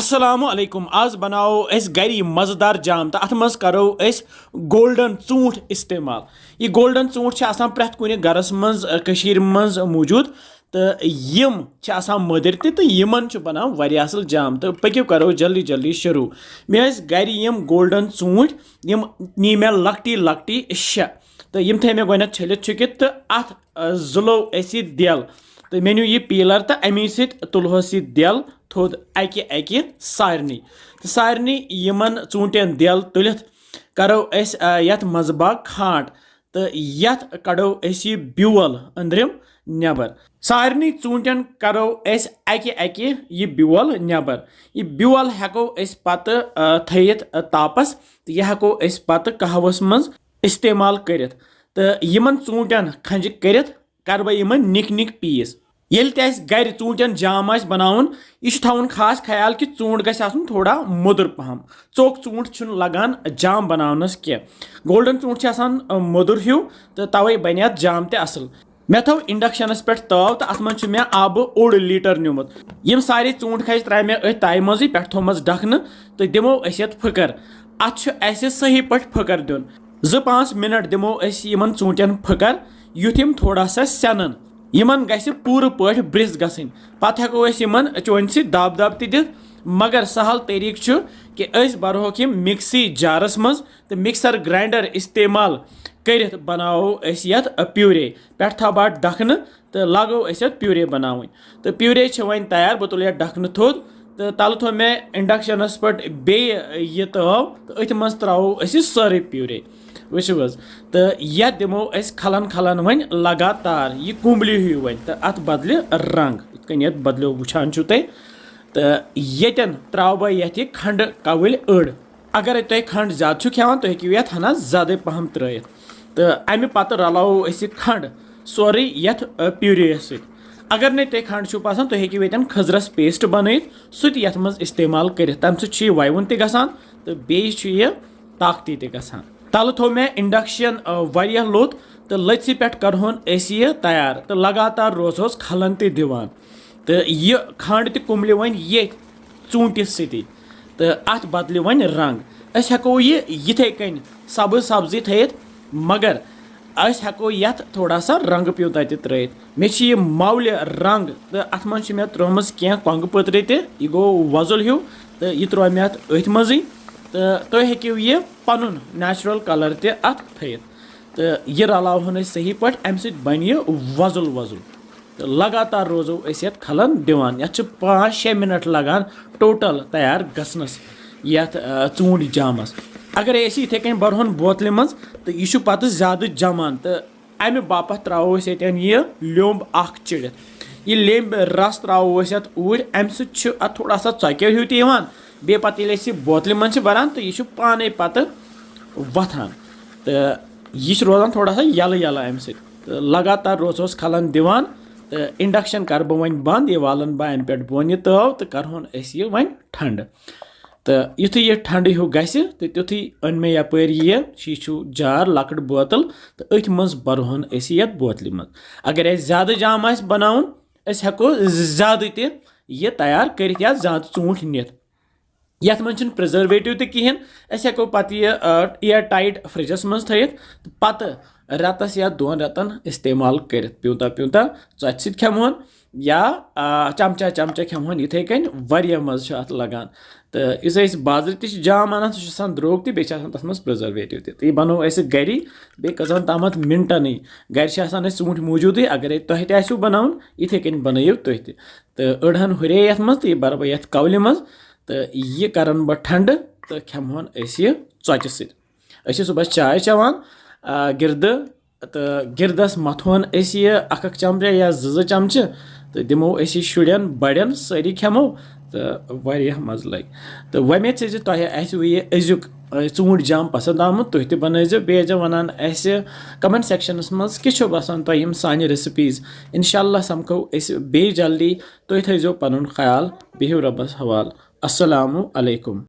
अस्सलामु अलैकुम आज बनाओ अस गरी मजेदार जाम तो अत मज करो अस गोल्डन ऊँट इस्तेमाल। यह गोल्डन ऊँट प्रत कुन गरस मज मज मौजूद तो यम मदर तो यमन बनान वारिया असल जाम तो पक्यो करो जल्दी जल्दी शुरू। मे गर यम गोल्डन ऊँट यम नी मे लकटी लकटी शे तो यम थे मे गोनत छलित छुकित तो अत जुलो अस दिल तो मे न्यू यह पीलर तो अमी तुलहोस यह दिल थोद अकि अकि सारनी तो सारनी यमन ऊँटन दिल तुलित करो अस यत मजबाग खाट तो यत कड़ो अस यह ब्यूल अंदरिम नबर सारनी ऊँटन करो अस अकि अकि यह ब्यूल नबर यह ब्यूल हेको अस पत थयित तापस तो यह हेको अस पत कहवस मज इस्तेमाल करित तो यमन ऊँटन खंज करित कर बह यमन निक निक पीस येल गर ऊँटन जाम बनावन यह थवन खास ख्याल कि ऊँट गस थोड़ा मोदुर पहम चोक ऊँट लगान जाम बनावनस कह गोल्डन ऊँट मोदुर ह्यू तो तवे बन जाम ते असल मे थो इंडक्शनस पे तव तो अत मे आब 1 लीटर निमुत यम सारे ऊँट खज त्रा मे अथ तय मज पे थोमस ढखन तो दिमो अस फकर अत सही पे फकर दिन 2-5 मिनट दिमो अस यमन ऊँटन फकर युथ यम थोड़ा सा सेनन यमन गस पूर पठ ब्रिस गसिन पत हेको अस यमन चोन सी दब दब ति दित मगर सहल तरीक छु कि अस बरहोक यम मिक्सी जारस मज तो मिक्सर ग्राइंडर इस्तेमाल करित बनाओ अस यत प्यूरे पे थबा ढखन तो लगो अस यत प्यूरे बनावन तो प्यूरे वन तैयार बह तुल ढखन थोद तो तल थो मे इंडक्शनस पे बे यह तव तो अथ मज त्रो अस सारे प्यूरे वो तो यह दिमो अस खलन खलन वन लगातार यह कुंबली हुई वन तो अत बदल रंग इत बदलो वुचान तुम तो यन त्रो बह ये खंड कवल अड़ अगर तुम खंड ज्यादा खेवान तो हेकू ये हना ज्यादा पहम त्रित तो अमे पत रलावो अस खंड सोरे यथ प्यूरे अगर नहीं तुम खंड पसंद तो हेकू ये खजरस पेस्ट बनत सह ये मज इस्तेमाल कर तम सह वयवन त गसान तो बेय ताकती त गसान तल थो मे इंडक्शन वारिया लोत तो लत्सी पे करहोन अस यह तैयार तो लगातार रोजोस खलन त दिवान तो यह खंड त कुमल वन ये ऊँटिस सती तो अत बदल वन रंग अस हेको यह यिथे कन सब्ज सब्जी थयित मगर अस हेको यत थोड़ा सा रंग पियो तत त्रित मे यह मावल रंग तो अत मज मे त्रोमस कह कोंग पत्र त यह गो वजुल ह्यू तो यह त्रो मे अथ मज तो तुम हेकू यह पन नेचुरल कलर त अत थयित तो यह रलावन सही पे अम बन यह वजुल वजुल तो लगातार रोजो अस यत खलन दिवान यत 5-6 मिनट लगान टोटल तैयार गसनस यत ऊँट जामस अगर अस इथे कन बरहोन बोतल मज तो यह पत ज्यादा जमान तो अमे बापत त्रो यन यह लोब अख चिड़ित यह लेम्ब रस त्रो यत ऊर अम सत थोड़ा सा चक्यो ह्यू तवान बे पत बोतल मन बरान तो यह पाने पत वथान तो यह रोजान थोड़ा सा यल यल अम तो लगातार रोजोस खलन दिवान तो इंडक्शन कर बह वन बंद यह वालन बह अन पे बोन यह तव तो करहोन अस यह वन ठंड तो युथ यह ठंड ह्यू गस तो तुथी अन मे यपर यह शीशु जार लकट बोतल तो अथ मज बरहोन अस यत बोतल मज अगर अस ज्यादा जाम आस बनाउन अस हेको ज्यादा त यह तैयार कर ज्यादा ऊँट नित यथ मन प्रिजर्वेटिव तो कहें अस हेको पत यह एयर टाइट फ्रिजस मज थयित तो पत रतस या 2 रतन इस्तेमाल कर प्यूता प्यूता चट सत खेमोन या चमचा चमचा खेमोन इथे कन वारिया मज अत लगान तो इस बाजार त जाम अनान सह द्रोग ते तथ मज प्रिजर्वेटिव तो यह बनो अस गरी बे कजन तामत मिनटन गर ऊँट मौजूद अगर तुह तु बनावन इथे कन बनयु तुह तो अड़हन हुरे ये मज तो यह बर बह कवल मज तो यह करन बह ठंड तो खेमोन अस यह चोचि सत सुबह चाय चवान गिरद तो गिरदस मथोन अस यह 1 चमचा या 2 चमचे तो दिमो अस शुरन बड़न सारी खेमो तो वारिया मज लग तो वमे तुह आसो यह अजुक ऊँट जाम पसंद आमुत तुह त बनजो बेजो वनान अस कमेंट सेक्शनस मज किस बसान तुह यम सानि रेसिपीज इंशाल्लाह समखो अस बे जल्दी तुह थो पनुन ख्याल बिहु रब्बस हवाल अस्सलामु अलैकुम।